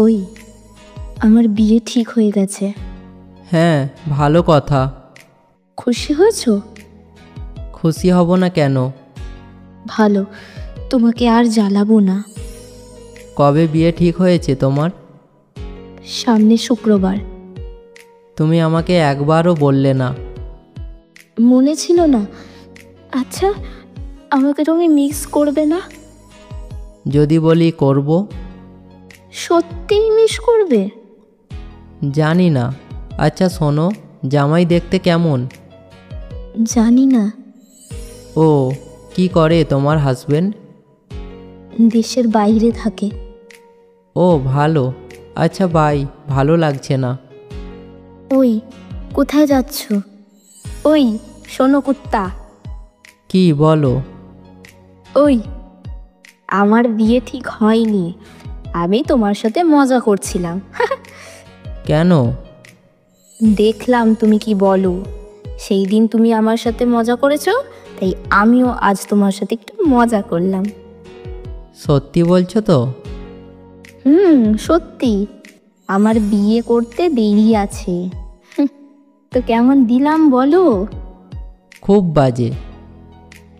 ওই আমার বিয়ে ঠিক হয়ে গেছে। হ্যাঁ, ভালো কথা। খুশি হয়েছো? খুশি হব না কেন? ভালো, তোমাকে আর জ্বালাবো না। কবে বিয়ে ঠিক হয়েছে তোমার? সামনে শুক্রবার। তুমি আমাকে একবারও বললে না। মনে ছিল না। আচ্ছা, আমাকে তুমি মিক্স করবে না? যদি বলি করব? সত্যিই মিস করবে? জানি না। আচ্ছা শোনো, জামাই দেখতে কেমন? জানি না। ও, কি করে তোমার হাজবেন্ড? দেশের বাইরে থাকে। ও ভালো। আচ্ছা বাই, ভালো লাগছে না। ওই কোথায় যাচ্ছ? ওই শোনো কুত্তা। কি বলো? ওই আমার বিয়ে ঠিক হয়নি, আমি তোমার সাথে মজা করছিলাম। কেন? দেখলাম তুমি কি বলো। সেই দিন তুমি আমার সাথে মজা করেছো, তাই আমিও আজ তোমার সাথে একটু মজা করলাম। সত্যি বলছো তো? সত্যি। আমার বিয়ে করতে দেরি আছে। তো কেমন দিলাম বলো? খুব বাজে।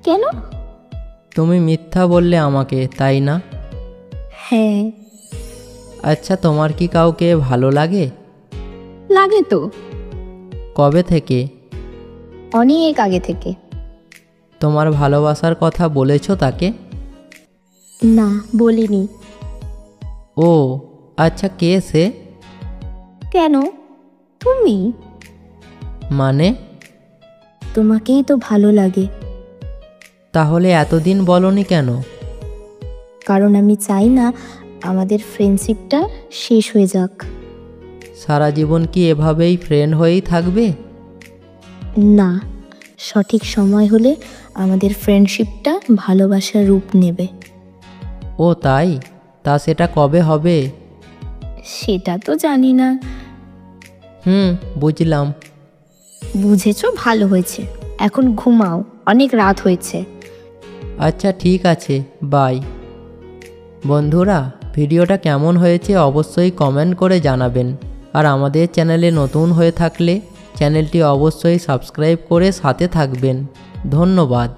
কেন? তুমি মিথ্যা বললে আমাকে, তাই না? হ্যাঁ। আচ্ছা, তোমার কি কাউকে ভালো লাগে? লাগে তো। কবে থেকে? অনেক আগে থেকে। তোমার ভালোবাসার কথা বলেছো তাকে? না, বলিনি। ও আচ্ছা, কে সে? কেন? তুমি। মানে? তোমাকেই তো ভালো লাগে। তাহলে এতদিন বলনি কেন? কারণ আমি চাই না আমাদের ফ্রেন্ডশিপটা শেষ হয়ে যাক। সারা জীবন কি এভাবেই ফ্রেন্ড হয়েই থাকবে? না, সঠিক সময় হলে আমাদের ফ্রেন্ডশিপটা ভালোবাসার রূপ নেবে। ও তাই? তা সেটা কবে হবে? সেটা তো জানি না। বুঝলাম। বুঝেছো, ভালো হয়েছে। এখন ঘুমাও, অনেক রাত হয়েছে। আচ্ছা ঠিক আছে, বাই। বন্ধুরা, ভিডিওটা কেমন হয়েছে অবশ্যই কমেন্ট করে জানাবেন। আর আমাদের চ্যানেলে নতুন হয়ে থাকলে চ্যানেলটি অবশ্যই সাবস্ক্রাইব করে সাথে থাকবেন। ধন্যবাদ।